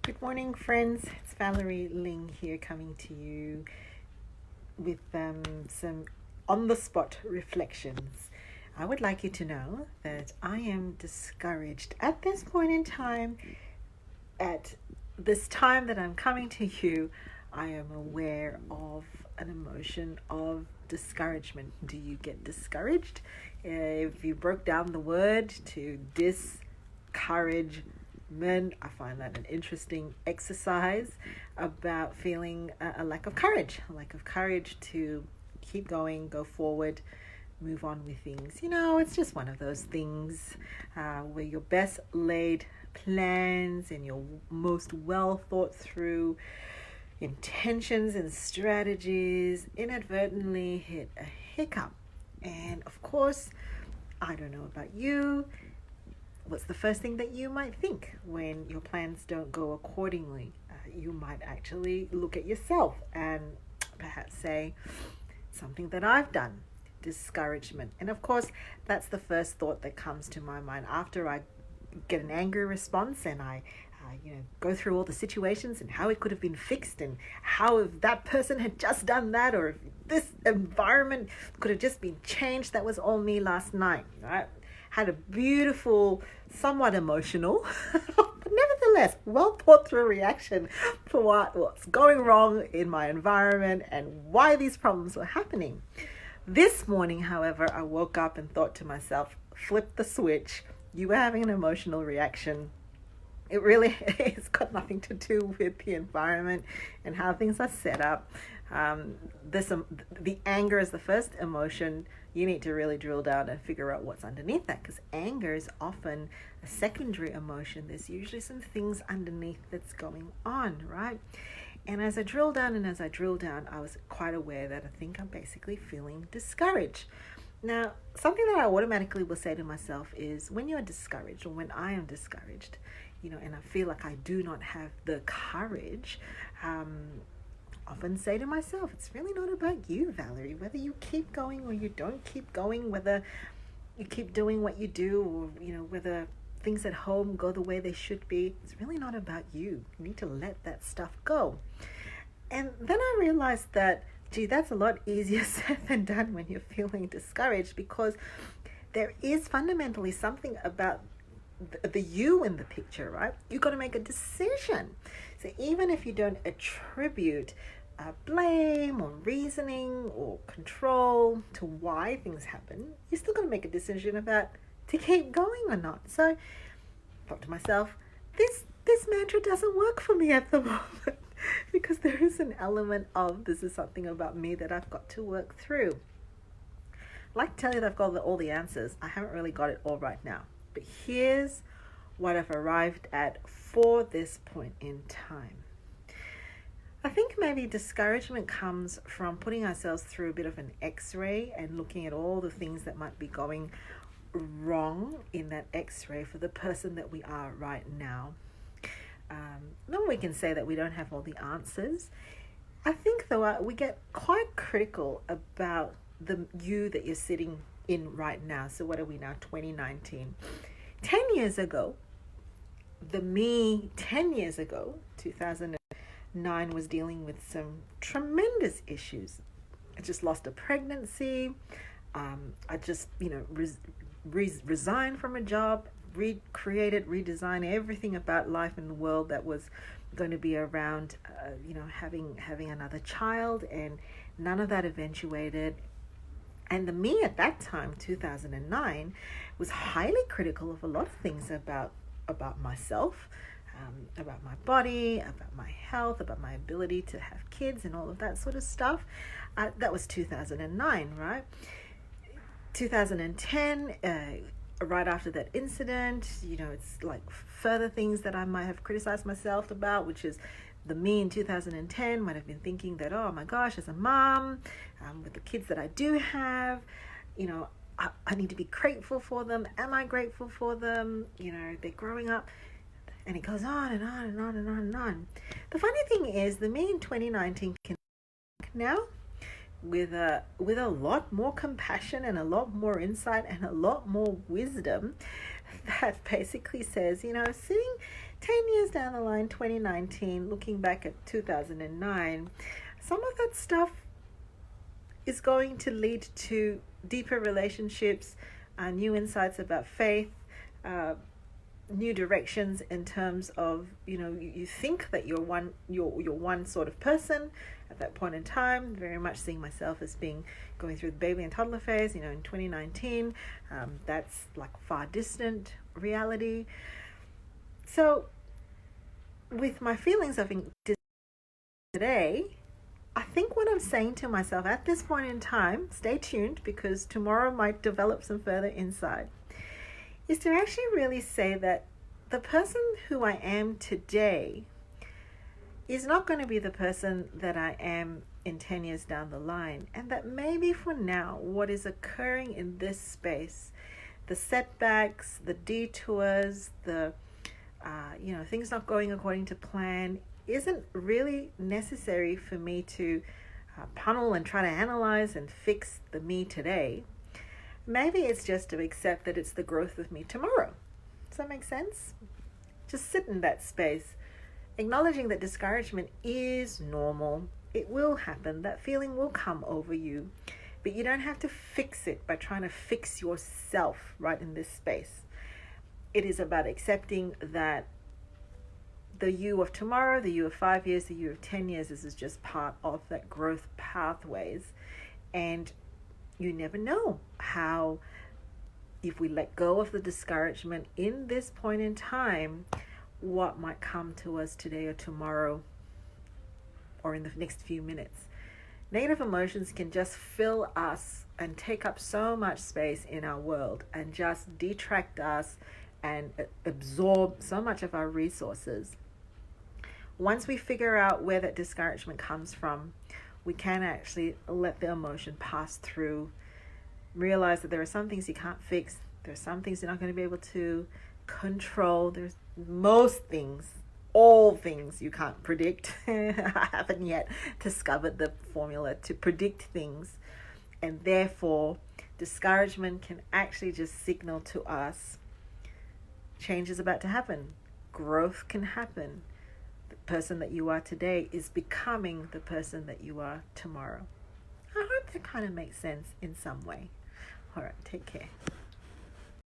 Good morning, friends. It's Valerie Ling here coming to you with some on the spot reflections. I would like you to know that I am discouraged at this point in time. At this time that I'm coming to you, I am aware of an emotion of discouragement. Do you get discouraged? If you broke down the word to discourage men, I find that an interesting exercise about feeling a lack of courage, to keep going, go forward, move on with things. It's just one of those things where your best laid plans and your most well thought through intentions and strategies inadvertently hit a hiccup. And of course, I don't know about you, what's the first thing that you might think when your plans don't go accordingly? You might actually look at yourself and perhaps say, something that I've done, discouragement. And of course, that's the first thought that comes to my mind after I get an angry response and I go through all the situations and how it could have been fixed and how if that person had just done that or if this environment could have just been changed. That was all me last night, right? Had a beautiful, somewhat emotional, but nevertheless well thought through reaction for what's going wrong in my environment and why these problems were happening. This morning, however, I woke up and thought to myself, flip the switch. You were having an emotional reaction. It really it's got nothing to do with the environment and how things are set up. The anger is the first emotion. You need to really drill down and figure out what's underneath that, because anger is often a secondary emotion. There's usually some things underneath that's going on, right? And as I drill down, I was quite aware that I think I'm basically feeling discouraged. Now, something that I automatically will say to myself is when you're discouraged or when I am discouraged, and I feel like I do not have the courage, often say to myself, it's really not about you, Valerie, whether you keep going or you don't keep going, whether you keep doing what you do or, whether things at home go the way they should be. It's really not about you. You need to let that stuff go. And then I realized that, gee, that's a lot easier said than done when you're feeling discouraged, because there is fundamentally something about the you in the picture, right? You've got to make a decision. So even if you don't attribute blame or reasoning or control to why things happen, you're still going to make a decision about to keep going or not. So I thought to myself, this mantra doesn't work for me at the moment because there is an element of this is something about me that I've got to work through. I'd like to tell you that I've got all the answers. I haven't really got it all right now. But here's what I've arrived at for this point in time. I think maybe discouragement comes from putting ourselves through a bit of an x-ray and looking at all the things that might be going wrong in that x-ray for the person that we are right now. Then we can say that we don't have all the answers. I think, though, we get quite critical about the you that you're sitting in right now. So what are we now, 2019? 10 years ago, the me 10 years ago, 2009, was dealing with some tremendous issues. I just lost a pregnancy. I just, resigned from a job, redesigned everything about life in the world that was going to be around, having another child, and none of that eventuated. And the me at that time, 2009, was highly critical of a lot of things about myself, about my body, about my health, about my ability to have kids and all of that sort of stuff. That was 2009, right? 2010, right after that incident, it's like further things that I might have criticized myself about, which is the me in 2010 might have been thinking that, oh my gosh, as a mom, with the kids that I do have, I need to be grateful for them. Am I grateful for them? They're growing up. And it goes on and on and on and on and on. The funny thing is, the me in 2019 can now with a lot more compassion and a lot more insight and a lot more wisdom that basically says, sitting 10 years down the line, 2019, looking back at 2009, some of that stuff is going to lead to deeper relationships, new insights about faith, new directions in terms of, you think that you're one sort of person at that point in time. Very much seeing myself as going through the baby and toddler phase, in 2019. That's like far distant reality. So with my feelings of today, I think what I'm saying to myself at this point in time, stay tuned because tomorrow might develop some further insight, is to actually really say that the person who I am today is not going to be the person that I am in 10 years down the line. And that maybe for now, what is occurring in this space, the setbacks, the detours, the things not going according to plan, isn't really necessary for me to pummel and try to analyze and fix the me today. Maybe it's just to accept that it's the growth of me tomorrow. Does that make sense? Just sit in that space, acknowledging that discouragement is normal. It will happen. That feeling will come over you. But you don't have to fix it by trying to fix yourself right in this space. It is about accepting that the you of tomorrow, the you of 5 years, the you of 10 years, this is just part of that growth pathways. And you never know how, if we let go of the discouragement in this point in time, what might come to us today or tomorrow or in the next few minutes. Negative emotions can just fill us and take up so much space in our world and just detract us and absorb so much of our resources. Once we figure out where that discouragement comes from, we can actually let the emotion pass through, realize that there are some things you can't fix, there are some things you're not going to be able to control, there's most things, all things you can't predict. I haven't yet discovered the formula to predict things, and therefore discouragement can actually just signal to us change is about to happen, growth can happen. The person that you are today is becoming the person that you are tomorrow. I hope that kind of makes sense in some way. All right, take care.